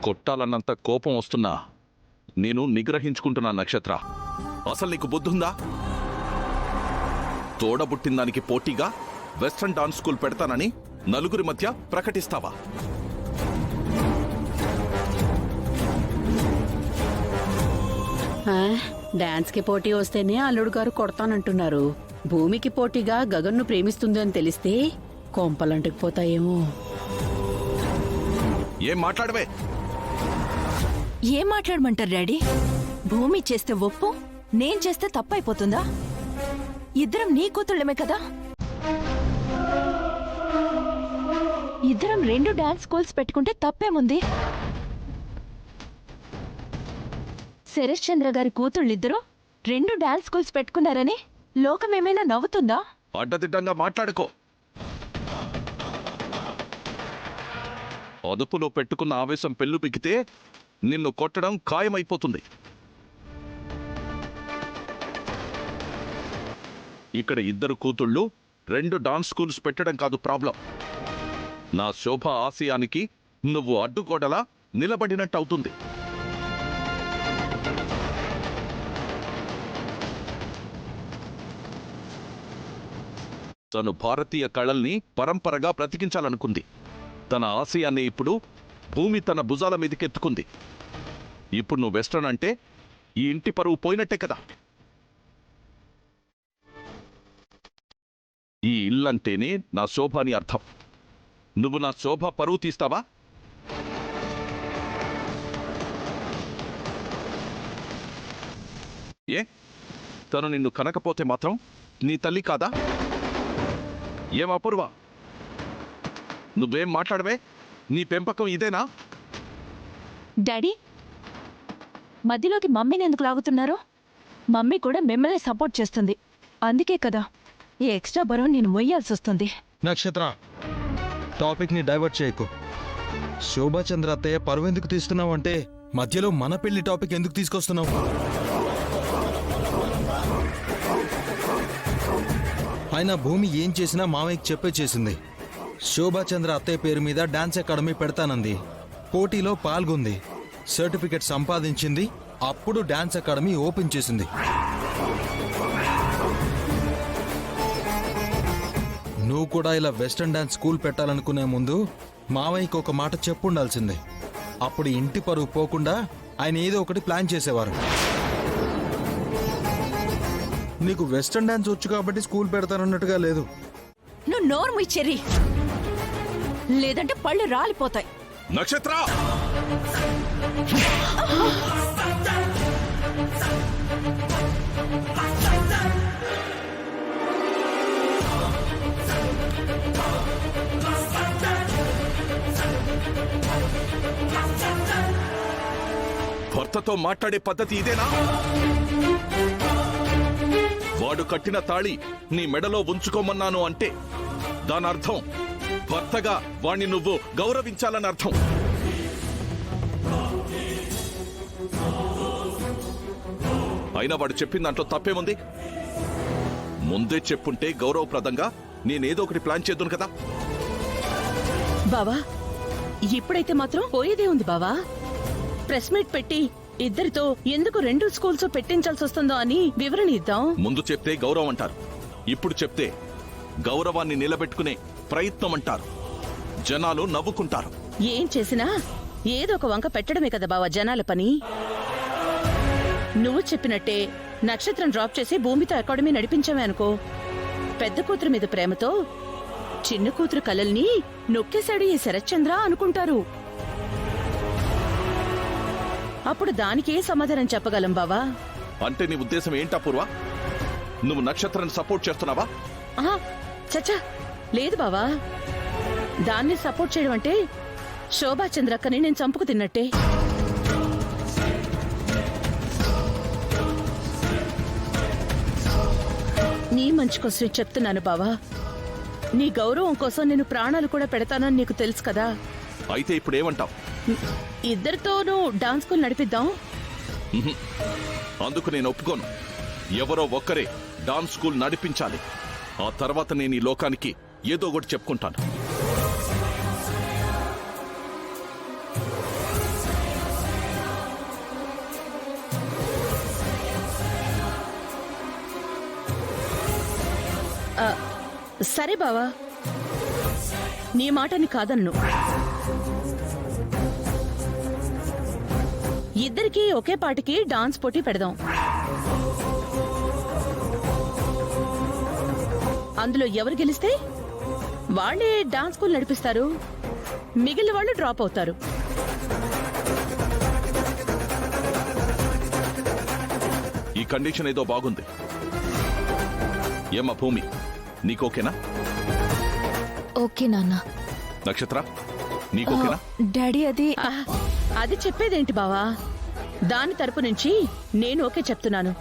కొట్టాలన్నంత కోపం వస్తున్నా నేను నిగ్రహించుకుంటున్నా నక్షత్ర. అసలు నీకు బుద్ధుందా? తోడబుట్టిన దానికి పోటీగా వెస్ట్రన్ డాన్స్ స్కూల్ పెడతానని నలుగురి మధ్య ప్రకటిస్తావా? డాన్స్ కి పోటీ వస్తేనే అల్లుడు గారు కొడతానంటున్నారు. భూమికి పోటీగా గగన్ను ప్రేమిస్తుంది అని తెలిస్తే కొంపలంటుకుపోతాయేమో. ఏం మాట్లాడవే? ఏం మాట్లాడమంటారు డాడీ? భూమి చేస్తే ఒప్పు, నేను చేస్తే తప్పైపోతుందా? ఇద్దరం నీ కూతుళ్ళమే కదా. ఇద్దరం 2 డాన్స్ స్కూల్స్ పెట్టుకుంటే తప్పేముంది? శరత్ చంద్ర గారి కూతుళ్ళిద్దరూ 2 డాన్స్ స్కూల్స్ పెట్టుకున్నారని లోకం ఏమైనా నవ్వుతుందా? అడ్డదిడ్డంగా మాట్లాడుకో. అదుపులో పెట్టుకున్న ఆవేశం పెళ్ళు పిగితే నిన్ను కొట్టడం ఖాయమైపోతుంది. ఇక్కడ ఇద్దరు కూతుళ్ళు 2 డాన్స్ స్కూల్స్ పెట్టడం కాదు ప్రాబ్లం. నా శోభ ఆశయానికి నువ్వు అడ్డుగోడలా నిలబడినట్టు అవుతుంది. తను భారతీయ కళల్ని పరంపరగా బ్రతికించాలనుకుంది. తన ఆశయాన్ని ఇప్పుడు భూమి తన భుజాల మీదకెత్తుకుంది. ఇప్పుడు నువ్వు వెస్ట్రన్ అంటే ఈ ఇంటి పరువు పోయినట్టే కదా. ఈ ఇల్లంటేనే నా శోభ అని అర్థం. నువ్వు నా శోభ పరువు తీస్తావా? ఏ తను నిన్ను కనకపోతే మాత్రం నీ తల్లి కాదా? ఏం అపూర్వా, నువ్వేం మాట్లాడవే? నీ పెంపకం ఇదేనా? డాడీ, మధ్యలోకి మమ్మీని ఎందుకు లాగుతున్నారు? మమ్మీ కూడా మిమ్మల్ని సపోర్ట్ చేస్తుంది. అందుకే కదా ఈ ఎక్స్ట్రా బరువు నేను మొయ్యాల్సి వస్తుంది. నక్షత్ర, టాపిక్ని డైవర్ట్ చేయకు. శోభాచంద్ర అత్తయ్య పరువు ఎందుకు తీస్తున్నావు అంటే మధ్యలో మన పెళ్లి టాపిక్ ఎందుకు తీసుకొస్తున్నావు? ఆయన భూమి ఏం చేసినా మామయ్యకి చెప్పే చేసింది. శోభాచంద్ర అత్తయ్య పేరు మీద డాన్స్ అకాడమీ పెడతానంది. పోటీలో పాల్గొంది, సర్టిఫికెట్ సంపాదించింది. అప్పుడు డాన్స్ అకాడమీ ఓపెన్ చేసింది. నువ్వు కూడా ఇలా వెస్టర్న్ డాన్స్ స్కూల్ పెట్టాలనుకునే ముందు మావయ్యకి ఒక మాట చెప్పుండాల్సిందే. అప్పుడు ఇంటి పరువు పోకుండా ఆయన ఏదో ఒకటి ప్లాన్ చేసేవారు. నీకు వెస్టర్న్ డాన్స్ వచ్చు కాబట్టి స్కూల్ పెడతానన్నట్టుగా లేదు. నువ్వు నోరు ముయ్చెర్రి, లేదంటే పళ్ళు రాలిపోతాయి. నక్షత్ర, భర్తతో మాట్లాడే పద్ధతి ఇదేనా? వాడు కట్టిన తాళి నీ మెడలో ఉంచుకోమన్నాను అంటే దాని అర్థం భర్తగా వాణ్ణి నువ్వు గౌరవించాలని అర్థం. అయినా వాడు చెప్పిన దాంట్లో తప్పేముంది? ముందే చెప్పుంటే గౌరవప్రదంగా నేనేదో ఒకటి ప్లాన్ చేద్దును కదా. బావా, ఇప్పుడైతే మాత్రం పోయేదే ఉంది బావా. ప్రెస్ మీట్ పెట్టి ఇద్దరితో ఎందుకు 2 స్కూల్స్ పెట్టించాల్సి వస్తుందో అని వివరణ ఇద్దాం. ముందు చెప్తే గౌరవం అంటారు, ఇప్పుడు చెప్తే గౌరవాన్ని నిలబెట్టుకునే ప్రయత్నం అంటారు. జనాలు నవ్వుకుంటారు. ఏం చేసినా ఏదో ఒక వంక పెట్టడమే కదా బావా జనాల పని. నువ్వు చెప్పినట్టే నక్షత్రం డ్రాప్ చేసి భూమితో అకాడమీ నడిపించామే అనుకో, పెద్ద కూతురు మీద ప్రేమతో చిన్న కూతురు కలల్ని నొక్కేశాడు ఈ శరత్చంద్ర అనుకుంటారు. అప్పుడు దానికే సమాధానం చెప్పగలం బావా. అంటే నీ ఉద్దేశం ఏంటా పూర్వ? నువ్వు నక్షత్రాన్ని సపోర్ట్ చేస్తున్నావా? చచ్చా, లేదు బావా. దాన్ని సపోర్ట్ చేయడం అంటే శోభాచంద్రక్కని నేను చంపుకు తిన్నట్టే. నీ మంచి కోసమే చెప్తున్నాను బావా. నీ గౌరవం కోసం నేను ప్రాణాలు కూడా పెడతానని నీకు తెలుసు కదా. అయితే ఇప్పుడేమంటావు? ఇద్దరితోనూ డాన్స్ స్కూల్ నడిపిద్దాం. అందుకు నేను ఒప్పుకోను. ఎవరో ఒక్కరే డాన్స్ స్కూల్ నడిపించాలి. ఆ తర్వాత నేను ఈ లోకానికి ఏదో ఒకటి చెప్పుకుంటాను. సరే బావా, నీ మాటని కాదన్ను. ఇద్దరికి ఒకే పాటికి డాన్స్ పోటీ పెడదాం. అందులో ఎవరు గెలిస్తే వాళ్ళే డాన్స్ స్కూల్ నడిపిస్తారు, మిగిలిన వాళ్ళు డ్రాప్ అవుతారు. ఈ కండిషన్ ఏదో బాగుంది. ఏమ్మా భూమి, నీకోకేనా? ఓకే నాన్న. నక్షత్ర, నీకోకేనా? డాడీ అది అది చెప్పేదేంటి బావా, దాని తరపు నుంచి నేను ఓకే చెప్తున్నాను.